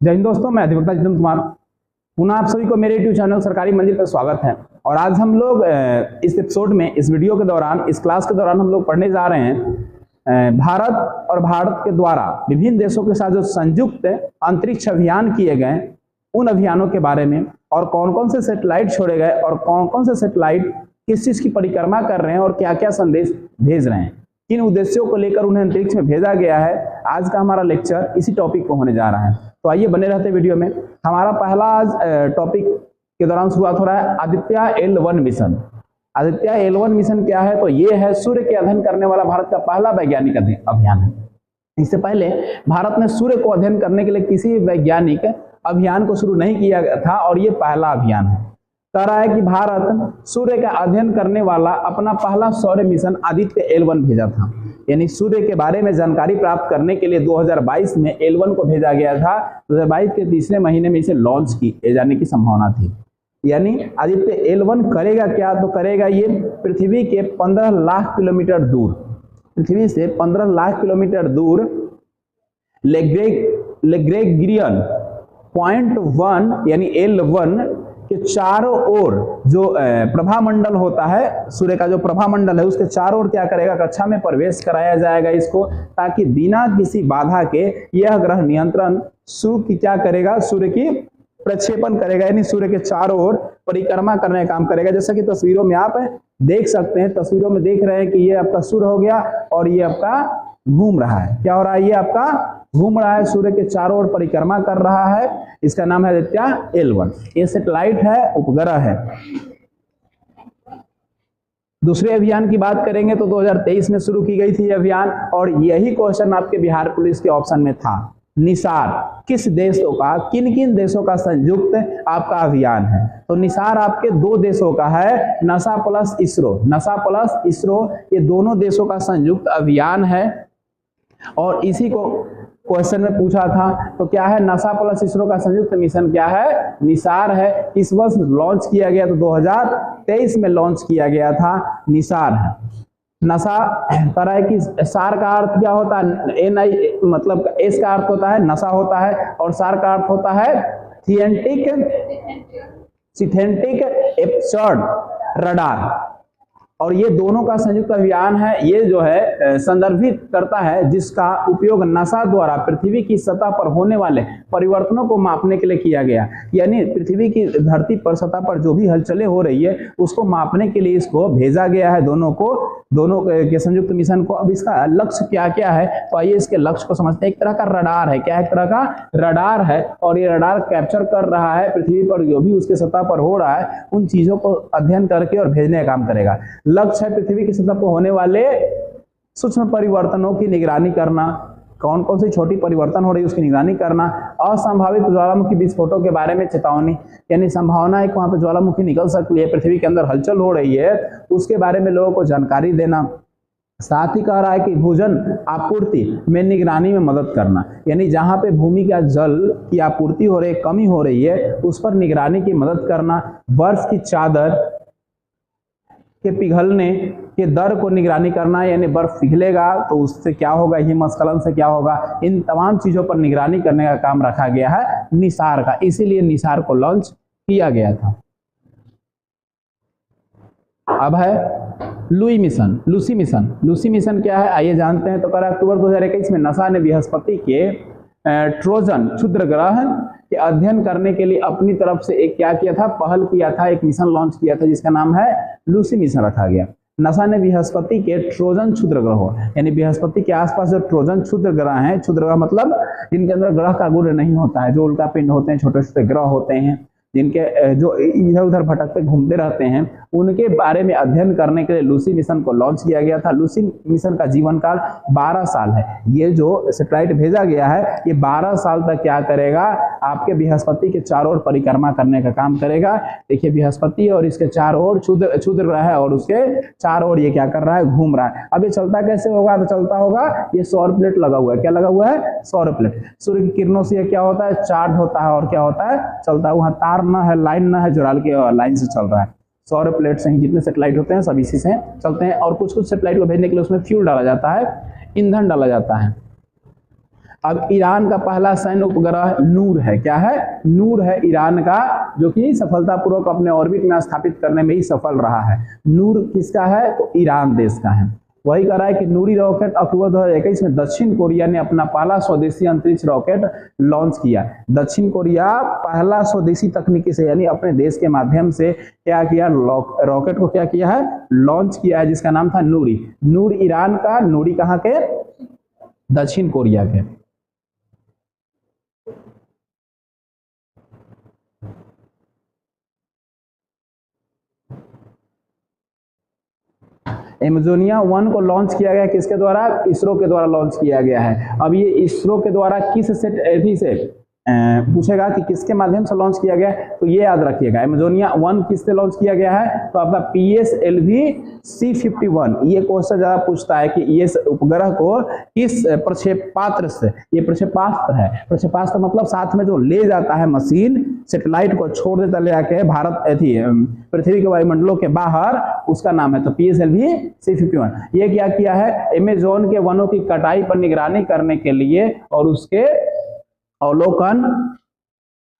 जय हिंद दोस्तों, मैं अधिवक्ता जितेंद्र कुमार पुनः आप सभी को मेरे यूट्यूब चैनल सरकारी मंजिल पर स्वागत है। और आज हम लोग इस एपिसोड में, इस वीडियो के दौरान, इस क्लास के दौरान हम लोग पढ़ने जा रहे हैं भारत और भारत के द्वारा विभिन्न देशों के साथ जो संयुक्त अंतरिक्ष अभियान किए गए उन अभियानों के बारे में, और कौन कौन से सैटेलाइट छोड़े गए और कौन कौन से सैटेलाइट किस चीज की परिक्रमा कर रहे हैं और क्या क्या संदेश भेज रहे हैं, किन उद्देश्यों को लेकर उन्हें अंतरिक्ष में भेजा गया है। आज का हमारा लेक्चर इसी टॉपिक पर होने जा रहा है, तो आइए बने रहते वीडियो में। हमारा पहला आज टॉपिक के दौरान शुरुआत हो रहा है Aditya L1 mission. Aditya L1 mission क्या है? तो ये है सूर्य के अध्ययन करने वाला भारत का पहला वैज्ञानिक अभियान है। इससे पहले भारत ने सूर्य को अध्ययन करने के लिए किसी वैज्ञानिक अभियान को शुरू नहीं किया था, और ये पहला अभियान है। कह रहा है कि भारत सूर्य का अध्ययन करने वाला अपना पहला सौर मिशन आदित्य L1 भेजा था, यानी सूर्य के बारे में जानकारी प्राप्त करने के लिए 2022 में L1 को भेजा गया था। 2022 के तीसरे महीने में इसे लॉन्च किए जाने की संभावना थी। यानी आदित्य L1 करेगा क्या? तो करेगा ये पृथ्वी के 15 लाख किलोमीटर दूर, पृथ्वी से 15 लाख किलोमीटर दूर लैग्रेंजियन पॉइंट 1 यानी L1 के चारों ओर जो प्रभामंडल होता है, सूर्य का जो प्रभामंडल है उसके चारों ओर क्या करेगा? कक्षा में प्रवेश कराया जाएगा इसको, ताकि बिना किसी बाधा के यह ग्रह नियंत्रण सूर्य की क्या करेगा? सूर्य की प्रक्षेपण करेगा, यानी सूर्य के चारों ओर परिक्रमा करने का काम करेगा। जैसा कि तस्वीरों में आप देख सकते हैं, तस्वीरों में देख रहे हैं कि ये आपका सूर्य हो गया और ये आपका घूम रहा है। क्या हो रहा है? ये आपका घूम रहा है, सूर्य के चारों ओर परिक्रमा कर रहा है। इसका नाम है आदित्य L1। ये सैटेलाइट है, उपग्रह है। दूसरे अभियान की बात करेंगे तो 2023 में शुरू की गई थी ये अभियान, और यही क्वेश्चन आपके बिहार पुलिस के ऑप्शन में था। निसार किस देशों का, किन किन देशों का संयुक्त आपका अभियान है? तो निसार आपके दो देशों का है, NASA plus ISRO. NASA plus ISRO ये दोनों देशों का संयुक्त अभियान है, और इसी को क्वेश्चन में पूछा था। तो क्या है? नासा प्लस इसरो का संयुक्त मिशन क्या है? निसार है। इस वर्ष लॉन्च किया गया, तो 2023 में लॉन्च किया गया था। निसार है। नसा तरह है कि सार का अर्थ क्या होता है? NI मतलब एस का अर्थ होता है नसा होता है, और सार का अर्थ होता है सिंथेटिक एपर्चर रडार। और ये दोनों का संयुक्त अभियान है। ये जो है संदर्भित करता है जिसका उपयोग नासा द्वारा पृथ्वी की सतह पर होने वाले परिवर्तनों को मापने के लिए किया गया। यानी पृथ्वी की धरती पर सतह पर जो भी हलचलें हो रही है उसको मापने के लिए इसको भेजा गया है, दोनों के संयुक्त मिशन को। अब इसका लक्ष्य क्या क्या है? तो आइए इसके लक्ष्य को समझते हैं। एक तरह का रडार है। क्या? एक तरह का रडार है, और ये रडार कैप्चर कर रहा है पृथ्वी पर जो भी उसके सतह पर हो रहा है, उन चीजों को अध्ययन करके और भेजने का काम करेगा। लक्ष्य है पृथ्वी की सतह पर होने वाले सूक्ष्म परिवर्तनों की निगरानी करना, कौन कौन सी छोटी परिवर्तन हो रही है उसकी निगरानी करना, असंभावित ज्वालामुखी विस्फोटों के बारे में चेतावनी, यानी संभावना है कि वहां पर ज्वालामुखी निकल सकती है, पृथ्वी के अंदर हलचल हो रही है, उसके बारे में लोगों को जानकारी देना। साथ ही कह रहा है कि भूजल आपूर्ति में निगरानी में मदद करना, यानी जहां पे भूमि का जल की आपूर्ति हो रही है, कमी हो रही है, उस पर निगरानी की मदद करना। बर्फ की चादर के पिघलने के दर को निगरानी करना, यानी बर्फ पिघलेगा तो उससे क्या होगा, हिमस्खलन से क्या होगा, इन तमाम चीजों पर निगरानी करने का काम रखा गया है निसार का। इसीलिए निसार को लॉन्च किया गया था। अब है लूसी मिशन क्या है? आइए जानते हैं। तो कल अक्टूबर 2021 में नासा ने बृहस्पति के ट्रोजन क्षुद्र ग्रह के अध्ययन करने के लिए अपनी तरफ से एक क्या किया था? पहल किया था, एक मिशन लॉन्च किया था जिसका नाम है लूसी मिशन रखा गया। नासा ने बृहस्पति के ट्रोजन क्षुद्र ग्रहों, यानी बृहस्पति के आसपास जो ट्रोजन क्षुद्र ग्रह हैं, क्षुद्र ग्रह मतलब जिनके अंदर ग्रह का गुण नहीं होता है, जो उल्का पिंड होते हैं, छोटे छोटे ग्रह होते हैं, जिनके जो इधर उधर भटकते घूमते रहते हैं, उनके बारे में अध्ययन करने के लिए लूसी मिशन को लॉन्च किया गया था। लूसी मिशन का जीवन काल 12 साल है। ये जो सैटेलाइट भेजा गया है ये 12 साल तक क्या करेगा? आपके बृहस्पति के चारों ओर परिक्रमा करने का काम करेगा। देखिए बृहस्पति और इसके चारों ओर क्षुद्र ग्रह है, और उसके चारों ओर ये क्या कर रहा है? घूम रहा है। अब ये चलता कैसे होगा? तो चलता होगा, ये सौर प्लेट लगा हुआ है। क्या लगा हुआ है? सौर प्लेट। सूर्य की किरणों से क्या होता है? चार्ज होता है, और क्या होता है? चलता है। वहां तार ना है, लाइन ना है, जुड़ाल के लाइन से चल रहा है। सौर प्लेट से ही जितने सैटेलाइट होते हैं सब इसी से चलते हैं, और कुछ कुछ सैटेलाइट को भेजने के लिए उसमें फ्यूल डाला जाता है, ईंधन डाला जाता है। अब ईरान का पहला सैन्य उपग्रह नूर है। क्या है? नूर है ईरान का, जो कि सफलतापूर्वक अपने ऑर्बिट में स्थापित करने में ही सफल रहा है। नूर किसका है? तो ईरान देश का है। वही कह रहा है कि नूरी रॉकेट अक्टूबर 2021 में दक्षिण कोरिया ने अपना पहला स्वदेशी अंतरिक्ष रॉकेट लॉन्च किया। दक्षिण कोरिया पहला स्वदेशी तकनीकी से, यानी अपने देश के माध्यम से क्या किया? रॉकेट को क्या किया है? लॉन्च किया है, जिसका नाम था नूरी। नूर ईरान का, नूरी कहाँ के? दक्षिण कोरिया के। एमेजोनिया 1 को लॉन्च किया गया किसके द्वारा? इसरो के द्वारा लॉन्च किया गया है। अब ये इसरो के द्वारा किस सेट से पूछेगा कि किसके माध्यम से लॉन्च किया गया, तो ये याद रखिएगा, एमेजोनिया 1 किससे लॉन्च किया गया है? तो आपका PSLV C51। ये क्वेश्चन ज्यादा पूछता है कि ये उपग्रह को किस प्रक्षेपास्त्र से, ये प्रक्षेपास्त्र है, प्रक्षेपास्त्र मतलब साथ में जो ले जाता है मशीन, सैटेलाइट को छोड़ देता ले आके भारत पृथ्वी के वायुमंडलों के बाहर, उसका नाम है तो PSLV C51। ये क्या किया है? अमेज़न के वनों की कटाई पर निगरानी करने के लिए और उसके अवलोकन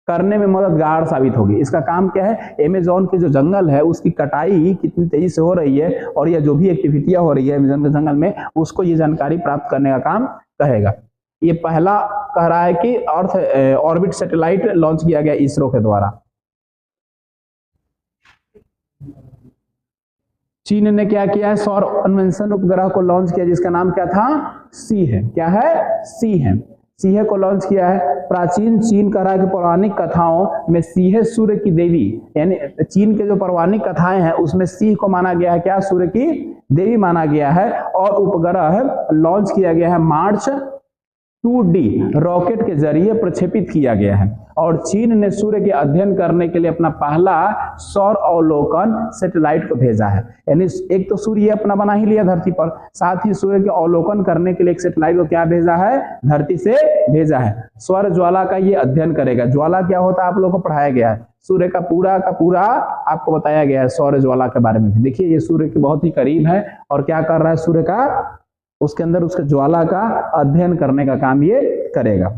करने में मददगार साबित होगी। इसका काम क्या है? अमेज़न के जो जंगल है उसकी कटाई कितनी तेजी से हो रही है और यह जो भी एक्टिविटियां हो रही है अमेज़न के जंगल में, उसको ये जानकारी प्राप्त करने का काम कहेगा। ये पहला कह रहा है कि अर्थ ऑर्बिट सैटेलाइट लॉन्च किया गया इसरो के द्वारा। चीन ने क्या किया है? सौर अन्वेषण उपग्रह को लॉन्च किया, जिसका नाम क्या था? सी है। क्या है? सी है। सीहे को लॉन्च किया है। प्राचीन चीन कह रहा है कि पौराणिक कथाओं में सीहे सूर्य की देवी, यानी चीन के जो पौराणिक कथाएं हैं उसमें सीह को माना गया है क्या? सूर्य की देवी माना गया है। और उपग्रह लॉन्च किया गया है मार्च 2D रॉकेट के जरिए प्रक्षेपित किया गया है। और चीन ने सूर्य के अध्ययन करने के लिए अपना पहला सौर अवलोकन सैटेलाइट को भेजा है। यानी एक तो सूर्य अपना बना ही लिया धरती पर, साथ ही सूर्य के अवलोकन करने के लिए एक सैटेलाइट को क्या भेजा है? धरती से भेजा है। सौर ज्वाला का ये अध्ययन करेगा। ज्वाला क्या होता है आप लोगों को पढ़ाया गया है। सूर्य का पूरा आपको बताया गया है सौर ज्वाला के बारे में। देखिए ये सूर्य के बहुत ही करीब है और क्या कर रहा है? सूर्य का उसके अंदर उसके ज्वाला का अध्ययन करने का काम ये करेगा।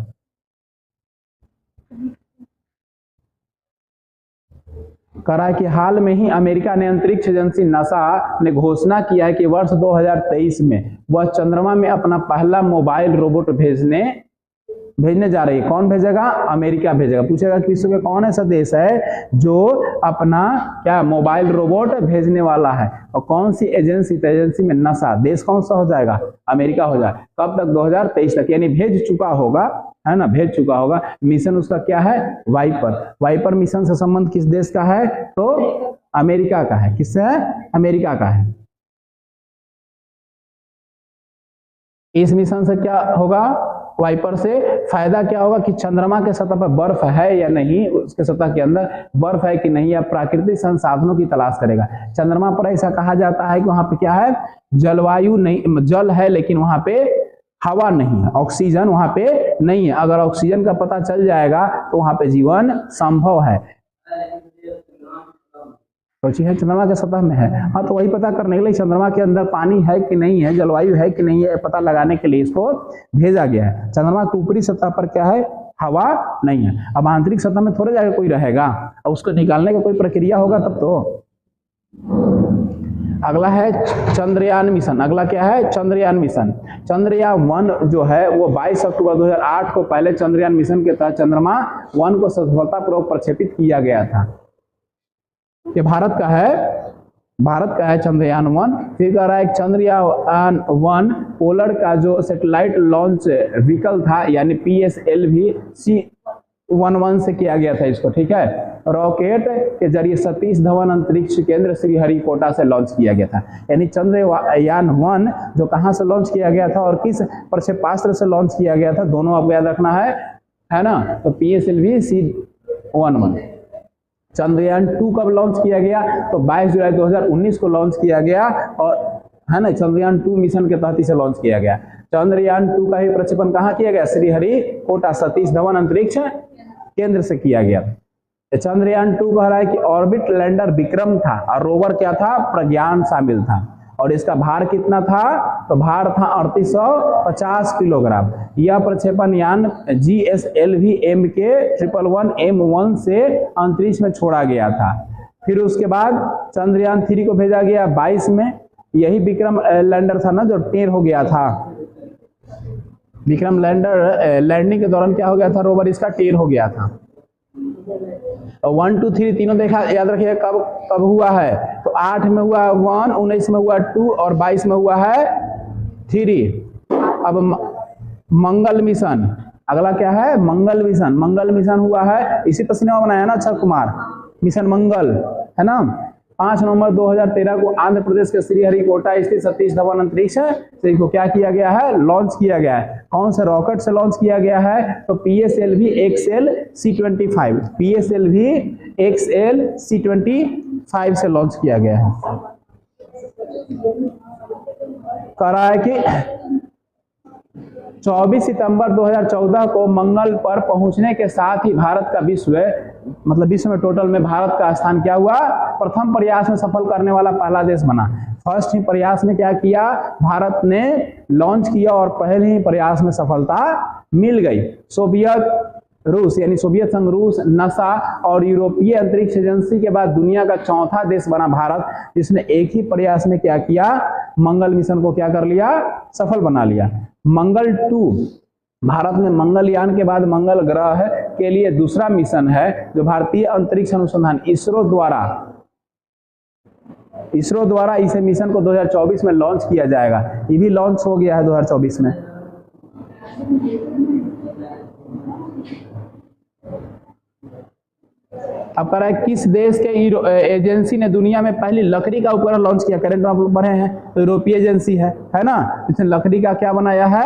करा कि हाल में ही अमेरिका ने अंतरिक्ष एजेंसी नासा ने घोषणा किया है कि वर्ष 2023 में वह चंद्रमा में अपना पहला मोबाइल रोबोट भेजने जा रही है। कौन भेजेगा? अमेरिका भेजेगा। पूछेगा कि विश्व का कौन ऐसा देश है जो अपना क्या मोबाइल रोबोट भेजने वाला है, और कौन सी एजेंसी? तो एजेंसी में नासा। देश कौन सा हो जाएगा? अमेरिका हो जाएगा। कब तक? 2023 तक, यानी भेज चुका होगा, है ना, भेज चुका होगा। मिशन उसका क्या है? वाइपर। वाइपर मिशन से संबंध किस देश का है? तो अमेरिका का है। किससे है? अमेरिका का है। इस मिशन से क्या होगा? वाइपर से फायदा क्या होगा कि चंद्रमा के सतह पर बर्फ है या नहीं, उसके सतह के अंदर बर्फ है कि नहीं, या प्राकृतिक संसाधनों की तलाश करेगा। चंद्रमा पर ऐसा कहा जाता है कि वहां पे क्या है? जलवायु नहीं, जल है लेकिन वहां पे हवा नहीं है, ऑक्सीजन वहां पे नहीं है। अगर ऑक्सीजन का पता चल जाएगा तो वहां पे जीवन संभव है। सोची है चंद्रमा के सतह में है, हाँ, तो वही पता करने के लिए चंद्रमा के अंदर पानी है कि नहीं है, जलवायु है कि नहीं है, पता लगाने के लिए इसको भेजा गया है। चंद्रमा की ऊपरी सतह पर क्या है? हवा नहीं है। अब आंतरिक सतह में थोड़े जाकर कोई रहेगा, अब उसको निकालने का कोई प्रक्रिया होगा तब तो। अगला है चंद्रयान मिशन। अगला क्या है? चंद्रयान मिशन। चंद्रयान 1 जो है वो 22 अक्टूबर 2008 को पहले चंद्रयान मिशन के तहत चंद्रमा 1 को सफलतापूर्वक प्रक्षेपित किया गया था। ये भारत का है चंद्रयान 1। फिर कह रहा है चंद्रयान 1 पोलर का जो सैटेलाइट लॉन्च व्हीकल था, यानी PSLV C11 से किया गया था इसको, ठीक है। रॉकेट के जरिए सतीश धवन अंतरिक्ष केंद्र श्रीहरिकोटा से लॉन्च किया गया था। यानी चंद्रयान 1 जो कहां से लॉन्च किया गया था और किस प्रक्षेपास्त्र से लॉन्च किया गया था, दोनों आपको याद रखना है ना। तो PSLV C11। चंद्रयान 2 कब लॉन्च किया गया? तो 22 जुलाई 2019 को लॉन्च किया गया, और है ना, चंद्रयान 2 मिशन के तहत इसे लॉन्च किया गया। चंद्रयान 2 का ही प्रक्षेपण कहाँ किया गया? श्रीहरिकोटा सतीश धवन अंतरिक्ष केंद्र से किया गया। चंद्रयान 2 कह रहा है कि ऑर्बिट लैंडर विक्रम था और रोवर क्या था? प्रज्ञान शामिल था। और इसका भार कितना था, तो भार था 3850 किलोग्राम। यह प्रक्षेपण यान GSLV MK111M1 से अंतरिक्ष में छोड़ा गया था। फिर उसके बाद चंद्रयान 3 को भेजा गया 22 में। यही विक्रम लैंडर था ना जो टेर हो गया था। विक्रम लैंडर लैंडिंग के दौरान क्या हो गया था, रोवर इसका टेर हो गया था। 1 2 3 तीनों देखा, याद रखिए कब कब हुआ है, तो 8 में हुआ 1, 19 में हुआ 2 और 22 में हुआ है 3। अब मंगल मिशन, अगला क्या है, मंगल मिशन। मंगल मिशन हुआ है, इसी पर सिनेमा बनाया ना अक्षय कुमार, मिशन मंगल, है ना। 5 नवंबर 2013 को आंध्र प्रदेश के श्रीहरिकोटा स्थित सतीश धवन अंतरिक्ष से इसको क्या किया गया है, लॉन्च किया गया है। कौन से रॉकेट से लॉन्च किया गया है, तो PSLV XL C25, PSLV XL C25 से लॉन्च किया गया है। कह रहा है कि 24 सितंबर 2014 को मंगल पर पहुंचने के साथ ही भारत का विश्व में टोटल में भारत का स्थान क्या हुआ, प्रथम प्रयास में सफल करने वाला पहला देश बना। फर्स्ट ही प्रयास में क्या किया, भारत ने लॉन्च किया और पहले ही प्रयास में सफलता मिल गई। सोवियत रूस यानी सोवियत संघ रूस, नासा और यूरोपीय अंतरिक्ष एजेंसी के बाद दुनिया का चौथा देश बना भारत, जिसने एक ही प्रयास में क्या किया, मंगल मिशन को क्या कर लिया, सफल बना लिया। मंगल 2 भारत में मंगलयान के बाद मंगल ग्रह के लिए दूसरा मिशन है जो भारतीय अंतरिक्ष अनुसंधान इसरो द्वारा इस मिशन को 2024 में लॉन्च किया जाएगा। ये भी लॉन्च हो गया है 2024 में। अब कह रहा है किस देश के एजेंसी ने दुनिया में पहली लकड़ी का उपकरण लॉन्च किया, करंट आप लोग पढ़े हैं, तो यूरोपीय एजेंसी है ना। इसने लकड़ी का क्या बनाया है,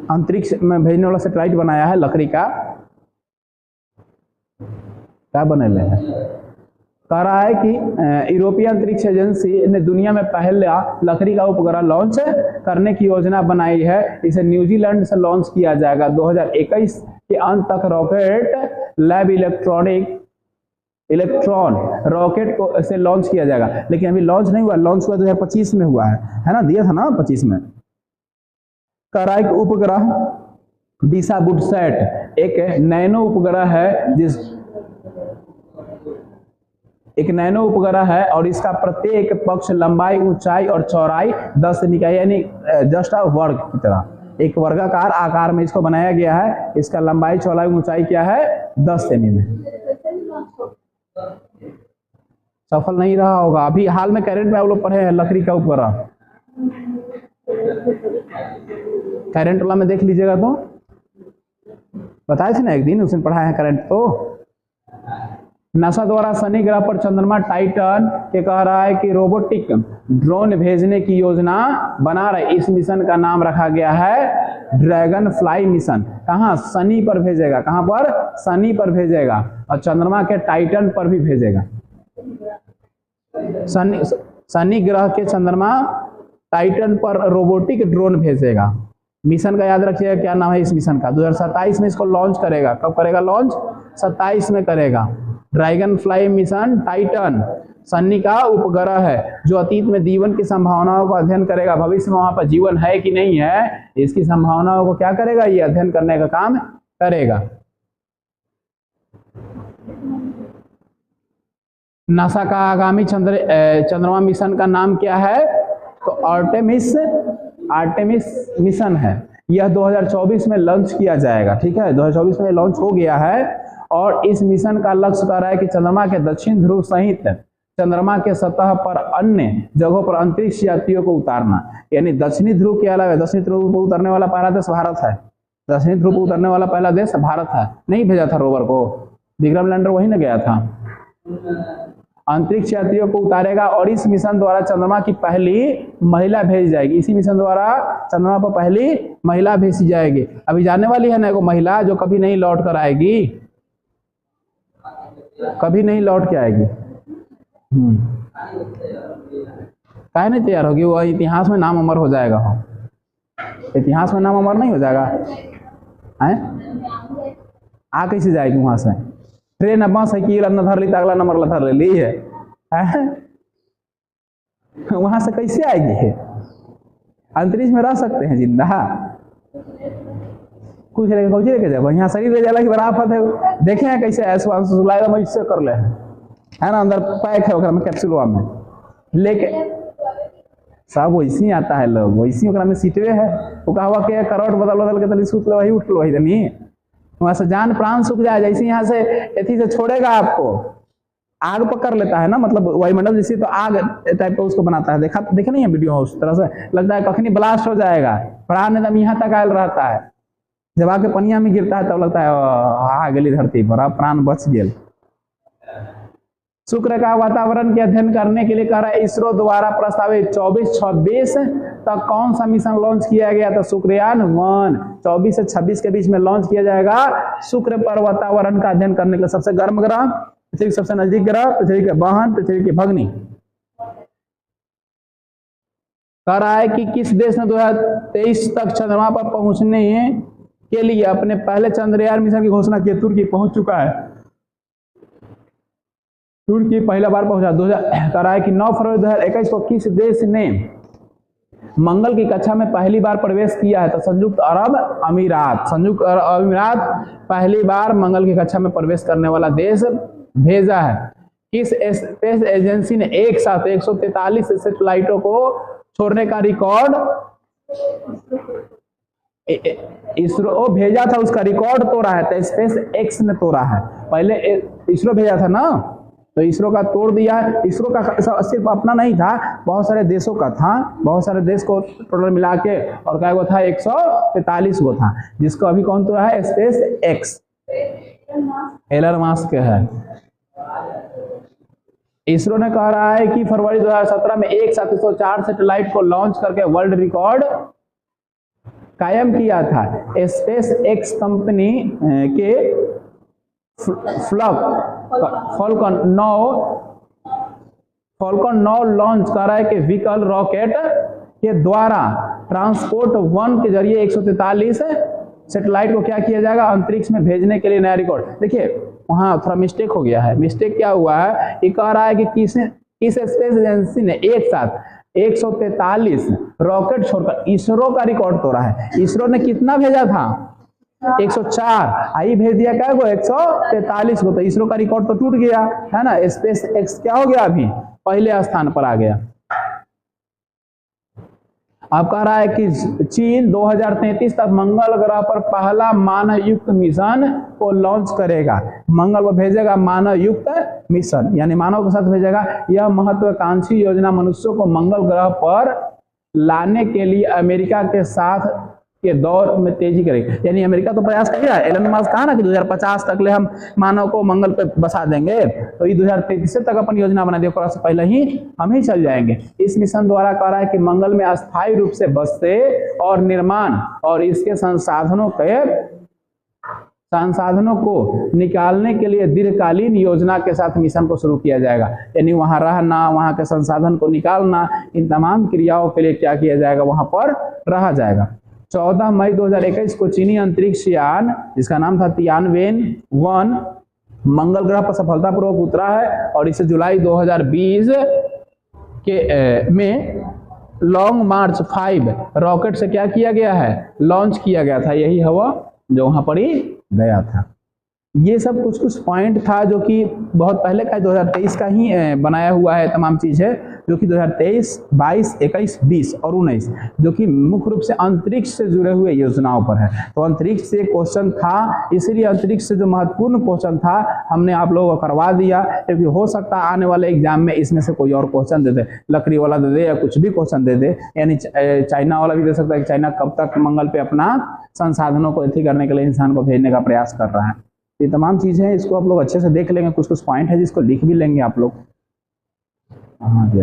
अंतरिक्ष में भेजने वाला सैटेलाइट बनाया है, लकड़ी का क्या बने हैं। कह रहा है कि यूरोपीय अंतरिक्ष एजेंसी ने दुनिया में पहला लकड़ी का उपग्रह लॉन्च करने की योजना बनाई है। इसे न्यूजीलैंड से लॉन्च किया जाएगा। 2021 के अंत तक रॉकेट लैब इलेक्ट्रॉन रॉकेट को से लॉन्च किया जाएगा, लेकिन अभी लॉन्च नहीं हुआ, लॉन्च हुआ 2025 में हुआ है ना, दिया था ना 25 में। कह रहा है कि उपग्रह डिसाबुडसैट एक नैनो उपग्रह है एक नैनो उपग्रह है और इसका प्रत्येक पक्ष लंबाई, ऊंचाई और चौड़ाई 10 सेमी का, यानी जस्ट वर्ग की तरह एक वर्गाकार आकार में इसको बनाया गया है। इसका लंबाई, चौड़ाई, ऊंचाई क्या है, 10 सेमी में। सफल नहीं रहा होगा। अभी हाल में करंट में आप लोग पढ़े हैं लकड़ी का उपग्रह, करंट वाला में देख लीजिएगा तो बताए थे ना एक दिन, उसने पढ़ा है करंट। तो नासा द्वारा शनि ग्रह पर चंद्रमा टाइटन के कह रहा है कि रोबोटिक ड्रोन भेजने की योजना बना रहे। इस मिशन का नाम रखा गया है ड्रैगन फ्लाई मिशन। कहाँ, शनि पर भेजेगा, कहाँ पर, शनि पर भेजेगा और चंद्रमा के टाइटन पर भी भेजेगा। शनि ग्रह के चंद्रमा टाइटन पर रोबोटिक ड्रोन भेजेगा। मिशन का याद रखिएगा क्या नाम है इस मिशन का। 2027 में इसको लॉन्च करेगा। कब करेगा लॉन्च, 27 में करेगा। Dragon fly mission Titan Shani का उपग्रह है जो अतीत में जीवन की संभावनाओं का अध्ययन करेगा। भविष्य में वहां पर जीवन है कि नहीं है, इसकी संभावनाओं को क्या करेगा, ये अध्ययन करने का काम करेगा। नासा का आगामी चंद्रमा मिशन का नाम क्या है, तो आर्टेमिस मिशन है। यह 2024 में लॉन्च किया जाएगा। ठीक है, 2024 में लॉन्च हो गया है और इस मिशन का लक्ष्य कर रहा है कि चंद्रमा के दक्षिण ध्रुव सहित चंद्रमा के सतह पर अन्य जगहों पर अंतरिक्ष यात्रियों को उतारना। यानी दक्षिणी ध्रुव के अलावा दक्षिणी ध्रुव पर उतरने वाला पहला देश भारत है। दक्षिणी ध्रुव पर उतरने वाला पहला देश भारत है। नहीं भेजा था रोवर को, विक्रम लैंडर वही न गया था। अंतरिक्ष यात्रियों को उतारेगा और इस मिशन द्वारा चंद्रमा की पहली महिला भेजी जाएगी। इसी मिशन द्वारा चंद्रमा पर पहली महिला भेजी जाएगी। अभी जाने वाली है ना एगो महिला जो कभी नहीं लौट कर आएगी, कभी नहीं लौट के आएगी। काहे नहीं तैयार होगी, वो इतिहास में नाम अमर हो जाएगा। हो इतिहास में नाम अमर नहीं हो जाएगा हैं? आ कैसे जाएगी वहां से, ट्रेन बस है कि न धर ली तो अगला नंबर धर ले ली है। वहां से कैसे आएगी है? अंतरिक्ष में रह सकते हैं जिंदा? कुछ लेके जाए यहाँ शरीर ले जाला कि बराफत है। देखे हैं कैसे ऐसा मैं इससे कर ले है ना, अंदर पैक है ओकरा में कैप्सूलवा में लेके सब वैसे ही आता है, लोग वैसे ओकरा में सीटवे है। वो कहवा के करवट बदल बदल के तली सूत लो, वही उठ लो, वही नहीं वहां से जान प्राण सूख जाए। जैसे यहाँ से एथी से छोड़ेगा आपको, आग पकड़ लेता है ना, मतलब वायुमंडल जैसे तो आग टाइप का उसको बनाता है। देखे नहीं है वीडियो, उस तरह से लगता है कखनी ब्लास्ट हो जाएगा, प्राण एकदम यहाँ तक आयल रहता है। जब आके पनिया में गिरता है तब लगता है आ गली धरती पर, अब प्राण बच गए। शुक्र का वातावरण के अध्ययन करने के लिए कह रहा है इसरो द्वारा प्रस्तावित 24-26 तक कौन सा मिशन लॉन्च किया गया था? शुक्रयान 1 24 से 26 के बीच में लॉन्च किया जाएगा। शुक्र पर वातावरण का अध्ययन करने के लिए सबसे गर्म ग्रह, पृथ्वी सबसे नजदीक ग्रह, पृथ्वी के बहन, पृथ्वी की भगनी। कह रहा है कि किस देश ने 2023 तक चंद्रमा पर पहुंचने के लिए अपने पहले चंद्रयान मिशन की घोषणा की? तुर्की पहुंच चुका है। तुर्की पहला बार पहुंचा। 2000 कह रहा है कि 9 फरवरी 2021 को किस देश ने मंगल की कक्षा में पहली बार प्रवेश किया है? तो संयुक्त अरब अमीरात। संयुक्त अरब अमीरात पहली बार मंगल की कक्षा में प्रवेश करने वाला देश भेजा है। किस स्पेस एजेंसी ने एक साथ 143 सैटेलाइटों को छोड़ने का रिकॉर्ड? इसरो भेजा था, उसका रिकॉर्ड तोड़ा है। तो स्पेस एक्स ने तोड़ा है। पहले इसरो भेजा था ना, तो इसरो का तोड़ दिया। इसरो का सिर्फ अपना नहीं था, बहुत सारे देशों का था। बहुत सारे देश को टोटल मिला के और क्या था 143 गो था, जिसको अभी कौन तोड़ा है? स्पेस एक्स, एलन मस्क है। इसरो ने कह रहा है कि फरवरी 2017 में एक साथ 104 सैटेलाइट को लॉन्च करके वर्ल्ड रिकॉर्ड कायम किया था। स्पेस एक्स कंपनी के फॉल्कन 9 लॉन्च कर रहा है कि व्हीकल रॉकेट के द्वारा ट्रांसपोर्ट 1 के जरिए 143 सैटेलाइट को क्या किया जाएगा? अंतरिक्ष में भेजने के लिए नया रिकॉर्ड। देखिए वहां थोड़ा मिस्टेक हो गया है। मिस्टेक क्या हुआ है? ये कह रहा है कि किस स्पेस एजेंसी ने एक साथ 143 रॉकेट छोड़कर इसरो का रिकॉर्ड तोड़ा है। इसरो ने कितना भेजा था? 104, आई भेज दिया क्या को? 143 को। तो इसरो का रिकॉर्ड तो टूट गया है ना। स्पेस एक्स क्या हो गया? अभी पहले स्थान पर आ गया। अब कह रहा है कि चीन 2033 तक मंगल ग्रह पर पहला मानव युक्त मिशन को लॉन्च करेगा। मंगल पर भेजेगा मानव युक्त मिशन, यानी मानव के साथ भेजेगा। यह महत्वाकांक्षी योजना मनुष्यों को मंगल ग्रह पर लाने के लिए अमेरिका के साथ के दौर में तेजी करेगी। यानी अमेरिका तो प्रयास कर रहा है। एलन मस्क कहा ना कि 2050 तक ले हम मानव को मंगल पे बसा देंगे, तो ये 2033 तक अपन योजना बना दी, से पहले ही हम ही चल जाएंगे। इस मिशन द्वारा कह रहा है कि मंगल में अस्थायी रूप से बसते और निर्माण और इसके संसाधनों को निकालने के लिए दीर्घकालीन योजना के साथ मिशन को शुरू किया जाएगा। यानी वहां रहना, वहां के संसाधन को निकालना, इन तमाम क्रियाओं के लिए क्या किया जाएगा? वहां पर रहा जाएगा। 14 मई 2021 को चीनी अंतरिक्ष यान जिसका नाम था तियानवेन 1 मंगल ग्रह पर सफलतापूर्वक उतरा है। और इसे जुलाई 2020 के में लॉन्ग मार्च 5 रॉकेट से क्या किया गया है? लॉन्च किया गया था। यही हवा जो वहां पर ही गया था। ये सब कुछ पॉइंट था जो कि बहुत पहले का 2023 का ही बनाया हुआ है। तमाम चीजें जो कि 2023, 22, 21, 20 और 19 जो कि मुख्य रूप से अंतरिक्ष से जुड़े हुए योजनाओं पर है। तो अंतरिक्ष से क्वेश्चन था, इसीलिए अंतरिक्ष से जो महत्वपूर्ण क्वेश्चन था हमने आप लोगों को करवा दिया, क्योंकि हो सकता है आने वाले एग्जाम में इसमें से कोई और क्वेश्चन दे दे, लकड़ी वाला दे दे या कुछ भी क्वेश्चन दे दे। यानी चाइना वाला भी दे सकता है कि चाइना कब तक मंगल पे अपना संसाधनों को अथी करने के लिए इंसान को भेजने का प्रयास कर रहा है। ये तमाम चीजें हैं, इसको आप लोग अच्छे से देख लेंगे। कुछ पॉइंट है जिसको लिख भी लेंगे आप लोग। हाँ जी।